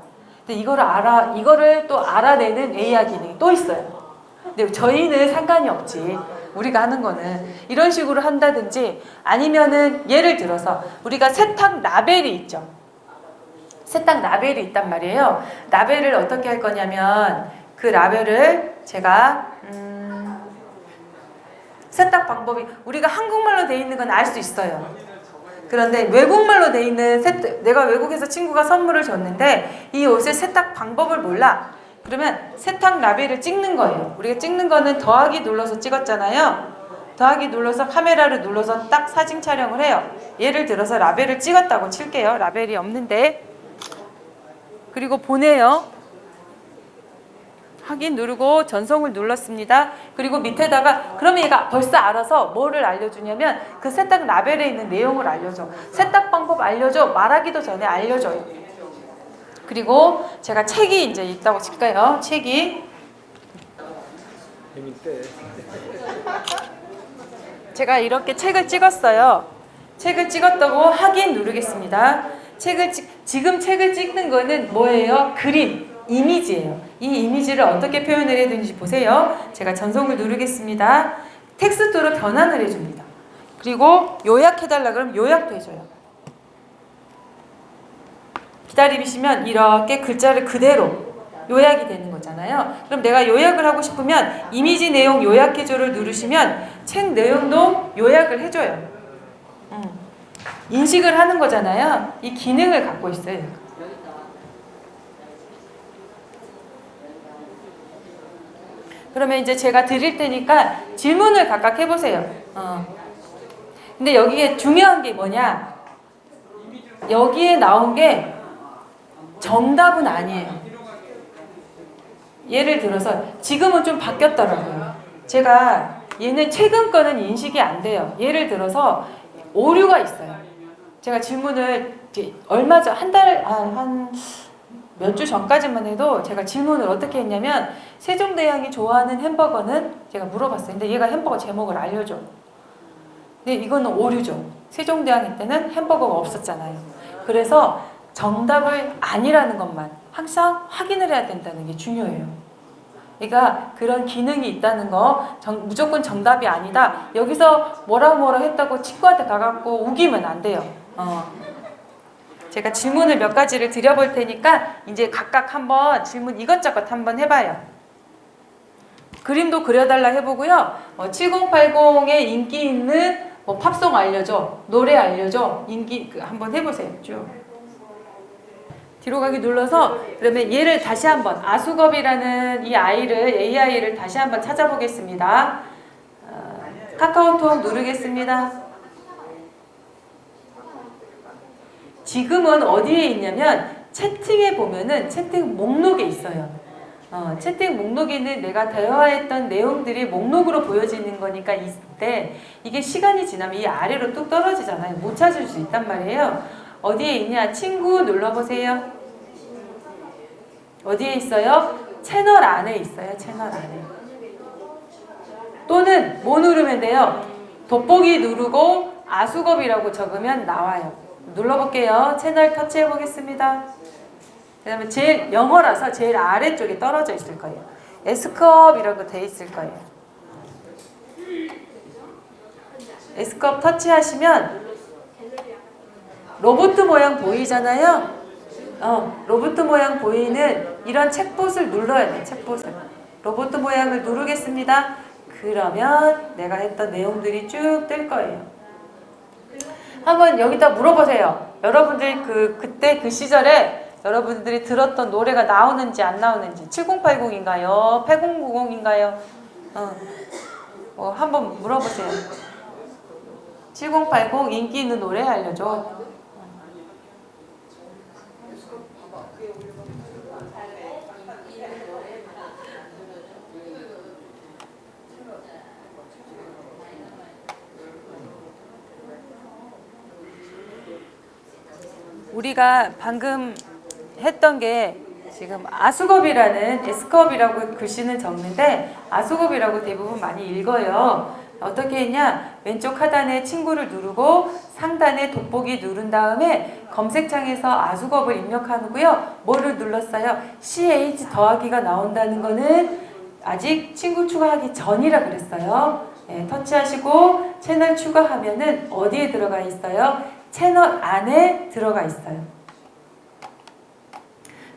근데 이거를 또 알아내는 AI 기능이 또 있어요. 근데 저희는 상관이 없지. 우리가 하는 거는 이런 식으로 한다든지 아니면은 예를 들어서 우리가 세탁 라벨이 있죠. 세탁 라벨이 있단 말이에요. 라벨을 어떻게 할 거냐면 그 라벨을 제가 세탁 방법이 우리가 한국말로 돼 있는 건 알 수 있어요. 그런데 외국말로 돼 있는 내가 외국에서 친구가 선물을 줬는데 이 옷의 세탁 방법을 몰라. 그러면 세탁 라벨을 찍는 거예요. 우리가 찍는 거는 더하기 눌러서 찍었잖아요. 더하기 눌러서 카메라를 눌러서 딱 사진 촬영을 해요. 예를 들어서 라벨을 찍었다고 칠게요. 라벨이 없는데 그리고 보내요. 확인 누르고 전송을 눌렀습니다. 그리고 밑에다가 그러면 얘가 벌써 알아서 뭐를 알려주냐면 그 세탁 라벨에 있는 내용을 알려줘. 세탁 방법 알려줘. 말하기도 전에 알려줘요. 그리고 제가 책이 이제 있다고 칠까요? 책이
재밌대.
제가 이렇게 책을 찍었어요. 책을 찍었다고 확인 누르겠습니다. 지금 책을 찍는 거는 뭐예요? 그림, 이미지예요. 이 이미지를 어떻게 표현을 해야 되는지 보세요. 제가 전송을 누르겠습니다. 텍스트로 변환을 해줍니다. 그리고 요약해달라 그러면 요약도 해줘요. 기다리시면 이렇게 글자를 그대로 요약이 되는 거잖아요. 그럼 내가 요약을 하고 싶으면 이미지 내용 요약해줘를 누르시면 책 내용도 요약을 해줘요. 인식을 하는 거잖아요. 이 기능을 갖고 있어요. 그러면 이제 제가 드릴 테니까 질문을 각각 해보세요. 근데 여기에 중요한 게 뭐냐? 여기에 나온 게 정답은 아니에요. 예를 들어서 지금은 좀 바뀌었더라고요. 제가 얘는 최근 거는 인식이 안 돼요. 예를 들어서 오류가 있어요. 제가 질문을 얼마 전 한 몇 주 전까지만 해도 제가 질문을 어떻게 했냐면 세종대왕이 좋아하는 햄버거는 제가 물어봤어요. 근데 얘가 햄버거 제목을 알려줘. 근데 이거는 오류죠. 세종대왕 때는 햄버거가 없었잖아요. 그래서 정답을 아니라는 것만 항상 확인을 해야 된다는 게 중요해요. 그러니까 그런 기능이 있다는 거 무조건 정답이 아니다. 여기서 뭐라 했다고 친구한테 가갖고 우기면 안 돼요. 제가 질문을 몇 가지를 드려볼 테니까 이제 각각 한번 질문 이것저것 한번 해봐요. 그림도 그려달라 해보고요. 7080에 인기 있는 뭐 팝송 알려줘, 노래 알려줘, 인기 한번 해보세요. 쭉 뒤로 가기 눌러서 그러면 얘를 다시 한번 아수겁이라는 이 아이를 AI를 다시 한번 찾아보겠습니다. 카카오톡 누르겠습니다. 지금은 어디에 있냐면 채팅에 보면은 채팅 목록에 있어요. 채팅 목록에는 내가 대화했던 내용들이 목록으로 보여지는 거니까 이때 이게 시간이 지나면 이 아래로 뚝 떨어지잖아요. 못 찾을 수 있단 말이에요. 어디에 있냐? 친구 눌러보세요. 어디에 있어요? 채널 안에 있어요. 채널 안에. 또는 뭐 누르면 돼요? 돋보기 누르고 아수겁이라고 적으면 나와요. 눌러볼게요. 채널 터치해 보겠습니다. 그 다음에 제일 영어라서 제일 아래쪽에 떨어져 있을 거예요. S컵이라고 돼 있을 거예요. S컵 터치하시면 로봇 모양 보이잖아요. 로봇 모양 보이는 이런 챗봇을 눌러야 돼요. 챗봇을. 로봇 모양을 누르겠습니다. 그러면 내가 했던 내용들이 쭉 뜰 거예요. 한번 여기다 물어보세요. 여러분들 그때 그 시절에 여러분들이 들었던 노래가 나오는지 안 나오는지 7080인가요? 8090인가요? 한번 물어보세요. 7080 인기 있는 노래 알려줘. 우리가 방금 했던 게 지금 아수겁이라는 S컵이라고 글씨는 적는데 아수겁이라고 대부분 많이 읽어요. 어떻게 했냐? 왼쪽 하단에 친구를 누르고 상단에 돋보기 누른 다음에 검색창에서 아수겁을 입력하고요. 뭐를 눌렀어요? CH 더하기가 나온다는 거는 아직 친구 추가하기 전이라 그랬어요. 네, 터치하시고 채널 추가하면은 어디에 들어가 있어요? 채널 안에 들어가 있어요.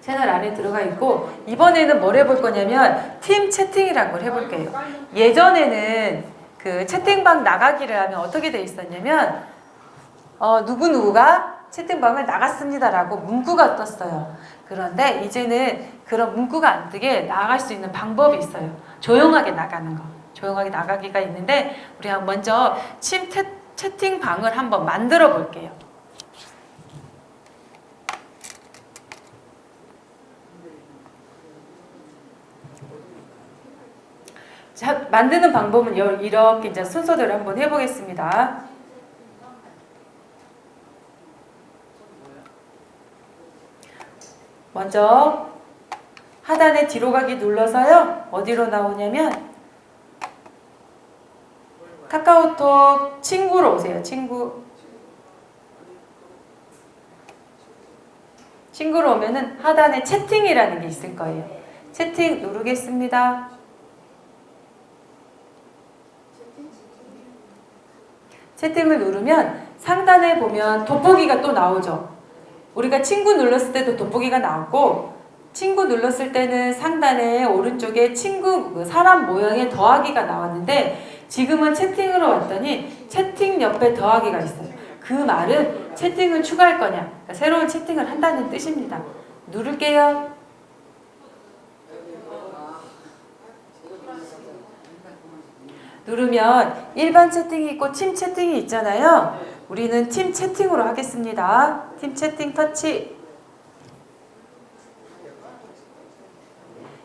채널 안에 들어가 있고 이번에는 뭘 해볼 거냐면 팀 채팅이라는 걸 해볼게요. 예전에는 그 채팅방 나가기를 하면 어떻게 돼 있었냐면 누구누구가 채팅방을 나갔습니다라고 문구가 떴어요. 그런데 이제는 그런 문구가 안 뜨게 나갈 수 있는 방법이 있어요. 조용하게 나가는 거. 조용하게 나가기가 있는데 우리 먼저 채팅방을 한번 만들어 볼게요. 자, 만드는 방법은 이렇게 이제 순서대로 한번 해보겠습니다. 먼저 하단에 뒤로 가기 눌러서요. 어디로 나오냐면 카카오톡 친구로 오세요. 친구로 오면은 하단에 채팅이라는 게 있을 거예요. 채팅 누르겠습니다. 채팅을 누르면 상단에 보면 돋보기가 또 나오죠. 우리가 친구 눌렀을 때도 돋보기가 나오고 친구 눌렀을 때는 상단에 오른쪽에 친구 사람 모양의 더하기가 나왔는데 지금은 채팅으로 왔더니 채팅 옆에 더하기가 있어요. 그 말은 채팅을 추가할 거냐, 그러니까 새로운 채팅을 한다는 뜻입니다. 누를게요. 누르면 일반 채팅이 있고 팀 채팅이 있잖아요. 우리는 팀 채팅으로 하겠습니다. 팀 채팅 터치.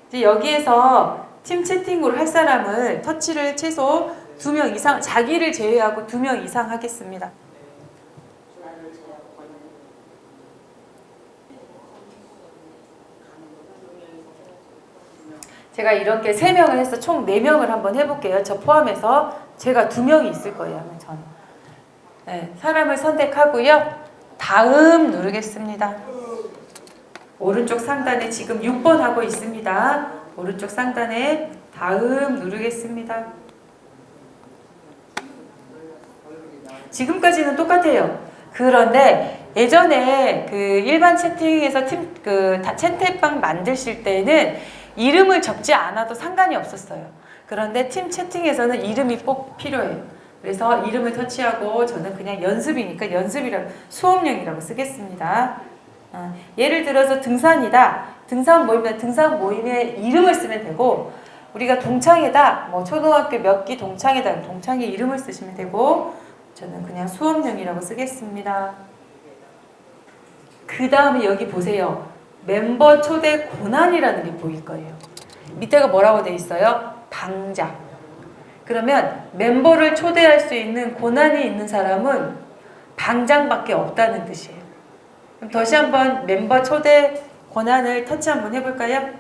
이제 여기에서 팀 채팅으로 할 사람을 터치를 최소 2명 이상, 자기를 제외하고 2명 이상 하겠습니다. 제가 이렇게 3명을 해서 총 4명을 한번 해볼게요. 저 포함해서 제가 2명이 있을 거예요. 저는. 네, 사람을 선택하고요. 다음 누르겠습니다. 오른쪽 상단에 지금 6번 하고 있습니다. 오른쪽 상단에 다음 누르겠습니다. 지금까지는 똑같아요. 그런데 예전에 그 일반 채팅에서 채팅방 만드실 때는 이름을 적지 않아도 상관이 없었어요. 그런데 팀 채팅에서는 이름이 꼭 필요해요. 그래서 이름을 터치하고 저는 그냥 연습이니까 연습이라고 수업용이라고 쓰겠습니다. 예를 들어서 등산이다. 등산 모임에 이름을 쓰면 되고, 우리가 동창회다. 뭐 초등학교 몇 기 동창회다. 동창회 이름을 쓰시면 되고, 저는 그냥 수업용이라고 쓰겠습니다. 그 다음에 여기 보세요. 멤버 초대 권한이라는 게 보일 거예요. 밑에가 뭐라고 돼 있어요? 방장. 그러면 멤버를 초대할 수 있는 권한이 있는 사람은 방장밖에 없다는 뜻이에요. 그럼 다시 한번 멤버 초대 권한을 터치 한번 해볼까요?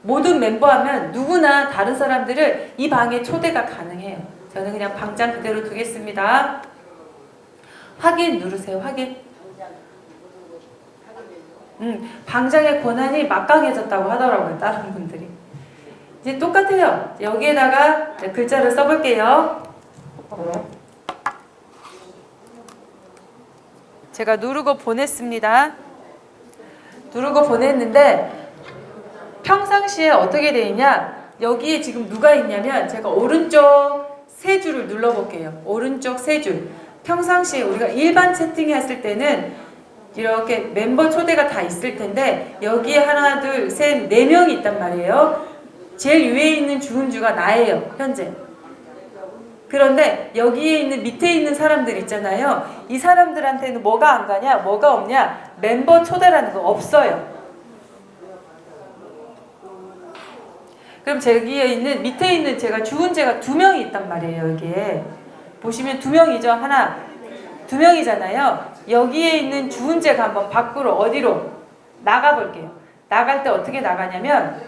모든 멤버 하면 누구나 다른 사람들을 이 방에 초대가 가능해요. 저는 그냥 방장 그대로 두겠습니다. 확인 누르세요. 확인. 방장의 권한이 막강해졌다고 하더라고요. 다른 분들이. 이제 똑같아요. 여기에다가 글자를 써볼게요. 제가 누르고 보냈습니다. 누르고 보냈는데 평상시에 어떻게 돼 있냐? 여기에 지금 누가 있냐면 제가 오른쪽 세 줄을 눌러볼게요. 오른쪽 세 줄. 평상시에 우리가 일반 채팅 했을 때는 이렇게 멤버 초대가 다 있을 텐데 여기에 하나, 둘, 셋, 네 명이 있단 말이에요. 제일 위에 있는 주은주가 나예요. 현재. 그런데 여기에 있는 밑에 있는 사람들 있잖아요. 이 사람들한테는 뭐가 안 가냐? 뭐가 없냐? 멤버 초대라는 거 없어요. 그럼 저기에 있는 밑에 있는 제가 주은재가 2명이 있단 말이에요. 여기에 보시면 2명이죠. 하나, 2명이잖아요. 여기에 있는 주은재가 한번 밖으로 어디로 나가 볼게요. 나갈 때 어떻게 나가냐면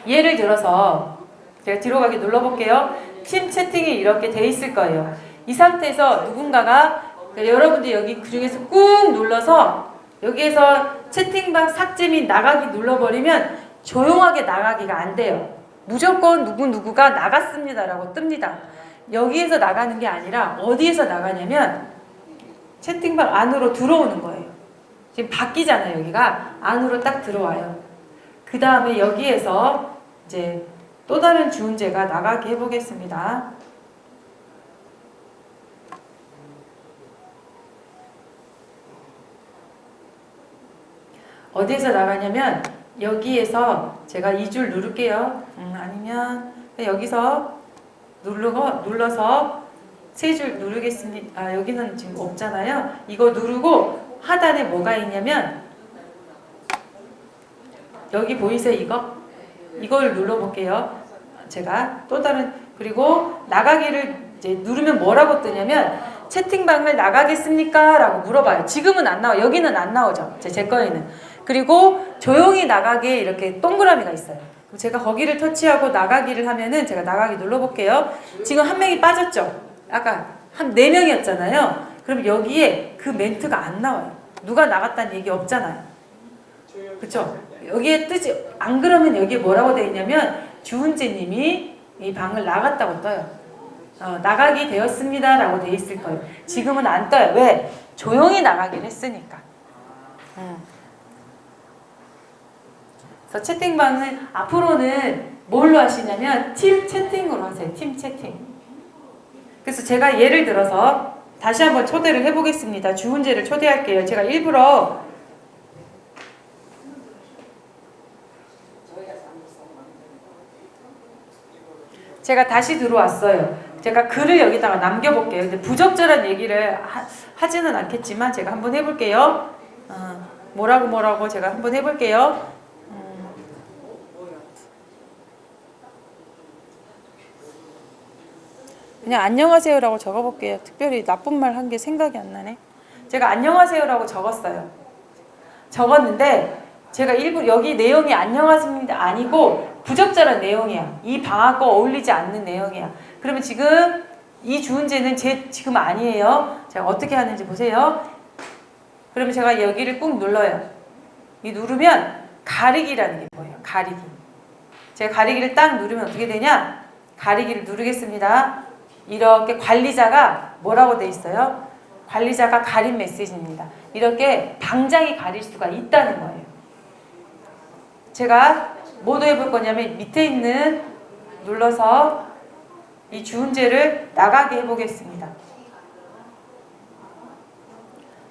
예를 들어서 제가 뒤로 가기 눌러볼게요. 팀 채팅이 이렇게 돼 있을 거예요. 이 상태에서 누군가가 여러분들 여기 그 중에서 꾹 눌러서 여기에서 채팅방 삭제 및 나가기 눌러버리면 조용하게 나가기가 안 돼요. 무조건 누구가 나갔습니다라고 뜹니다. 여기에서 나가는 게 아니라 어디에서 나가냐면 채팅방 안으로 들어오는 거예요. 지금 바뀌잖아요. 여기가 안으로 딱 들어와요. 그 다음에 여기에서 이제 또 다른 주은재가 나가게 해보겠습니다. 어디에서 나가냐면 여기에서 제가 이 줄 누를게요. 아니면 여기서 눌러서 세 줄 누르겠습니다. 아, 여기는 지금 없잖아요. 이거 누르고 하단에 뭐가 있냐면 여기 보이세요? 이걸 눌러볼게요. 제가 또 다른 그리고 나가기를 이제 누르면 뭐라고 뜨냐면 채팅방을 나가겠습니까? 라고 물어봐요. 지금은 안 나와요. 여기는 안 나오죠. 제 거에는. 그리고 조용히 나가게 이렇게 동그라미가 있어요. 제가 거기를 터치하고 나가기를 하면은 제가 나가기 눌러볼게요. 지금 한 명이 빠졌죠? 아까 한 4명이었잖아요. 그럼 여기에 그 멘트가 안 나와요. 누가 나갔다는 얘기 없잖아요. 그쵸? 여기에 뜨지, 안 그러면 여기에 뭐라고 되어 있냐면 주은재님이 이 방을 나갔다고 떠요. 나가기 되었습니다 라고 되어 있을 거예요. 지금은 안 떠요. 왜? 조용히 나가긴 했으니까. 그래서 채팅방은 앞으로는 뭘로 하시냐면 팀 채팅으로 하세요. 팀 채팅. 그래서 제가 예를 들어서 다시 한번 초대를 해보겠습니다. 주은재를 초대할게요. 제가 일부러 제가 다시 들어왔어요. 제가 글을 여기다가 남겨볼게요. 근데 부적절한 얘기를 하지는 않겠지만 제가 한번 해볼게요. 뭐라고 제가 한번 해볼게요. 그냥 안녕하세요라고 적어볼게요. 특별히 나쁜 말 한 게 생각이 안 나네. 제가 안녕하세요라고 적었어요. 적었는데 제가 일부 여기 내용이 안녕하십니다 아니고 부적절한 내용이야. 이 방하고 어울리지 않는 내용이야. 그러면 지금 이 주은재는 지금 아니에요. 제가 어떻게 하는지 보세요. 그러면 제가 여기를 꾹 눌러요. 이 누르면 가리기라는 게 뭐예요? 가리기. 제가 가리기를 딱 누르면 어떻게 되냐? 가리기를 누르겠습니다. 이렇게 관리자가 뭐라고 돼 있어요? 관리자가 가린 메시지입니다. 이렇게 당장이 가릴 수가 있다는 거예요. 제가 뭐도 해볼 거냐면 밑에 있는 눌러서 이 주음제를 나가게 해보겠습니다.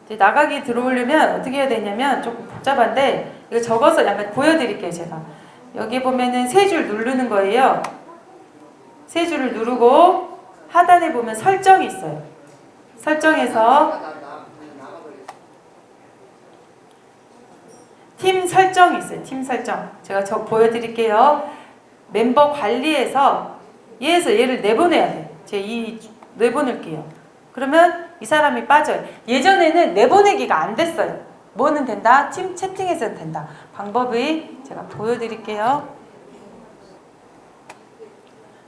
이제 나가기 들어오려면 어떻게 해야 되냐면 조금 복잡한데 이거 적어서 약간 보여드릴게요. 제가 여기 보면은 세 줄 누르는 거예요. 세 줄을 누르고 하단에 보면 설정이 있어요. 설정에서 팀 설정이 있어요. 팀 설정. 제가 보여드릴게요. 멤버 관리에서 얘를 내보내야 돼요. 제가 내보낼게요. 그러면 이 사람이 빠져요. 예전에는 내보내기가 안 됐어요. 뭐는 된다? 팀 채팅에서는 된다. 방법이 제가 보여드릴게요.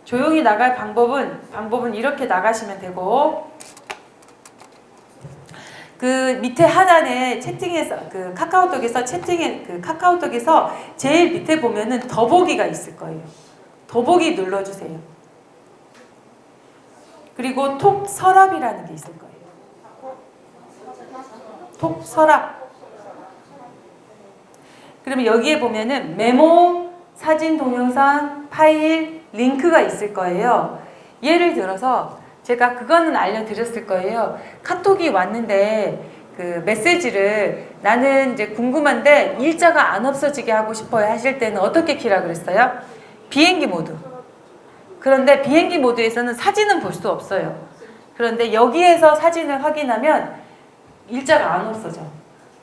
조용히 나갈 방법은 이렇게 나가시면 되고, 그 밑에 하단에 채팅에서 카카오톡에서 카카오톡에서 제일 밑에 보면은 더보기가 있을 거예요. 더보기 눌러주세요. 그리고 톡 서랍이라는 게 있을 거예요. 톡 서랍. 그러면 여기에 보면은 메모, 사진, 동영상, 파일, 링크가 있을 거예요. 예를 들어서 제가 그거는 알려드렸을 거예요. 카톡이 왔는데 그 메시지를 나는 이제 궁금한데 일자가 안 없어지게 하고 싶어요 하실 때는 어떻게 키라고 그랬어요? 비행기 모드. 그런데 비행기 모드에서는 사진은 볼 수 없어요. 그런데 여기에서 사진을 확인하면 일자가 안 없어져.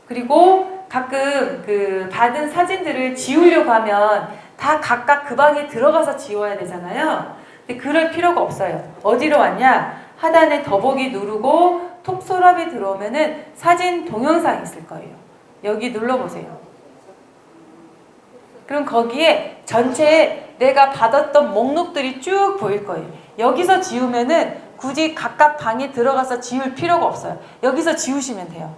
그리고 가끔 그 받은 사진들을 지우려고 하면 다 각각 그 방에 들어가서 지워야 되잖아요. 근데 그럴 필요가 없어요. 어디로 왔냐? 하단에 더보기 누르고 톡 서랍이 들어오면은 사진, 동영상이 있을 거예요. 여기 눌러보세요. 그럼 거기에 전체에 내가 받았던 목록들이 쭉 보일 거예요. 여기서 지우면은 굳이 각각 방에 들어가서 지울 필요가 없어요. 여기서 지우시면 돼요.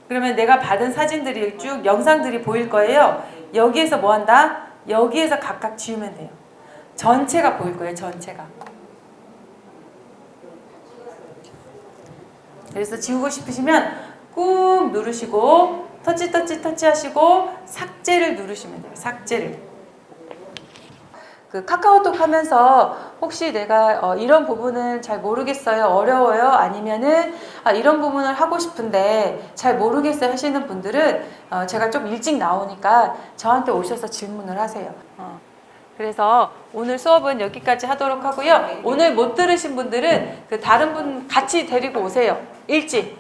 그러면 내가 받은 사진들이 쭉 영상들이 보일 거예요. 여기에서 뭐 한다? 여기에서 각각 지우면 돼요. 전체가 보일 거예요. 전체가. 그래서 지우고 싶으시면 꾹 누르시고 터치 하시고 삭제를 누르시면 돼요. 삭제를. 그 카카오톡 하면서 혹시 내가 이런 부분은 잘 모르겠어요, 어려워요, 아니면은 이런 부분을 하고 싶은데 잘 모르겠어요 하시는 분들은 제가 좀 일찍 나오니까 저한테 오셔서 질문을 하세요. 그래서 오늘 수업은 여기까지 하도록 하고요. 오늘 못 들으신 분들은 그 다른 분 같이 데리고 오세요. 일찍.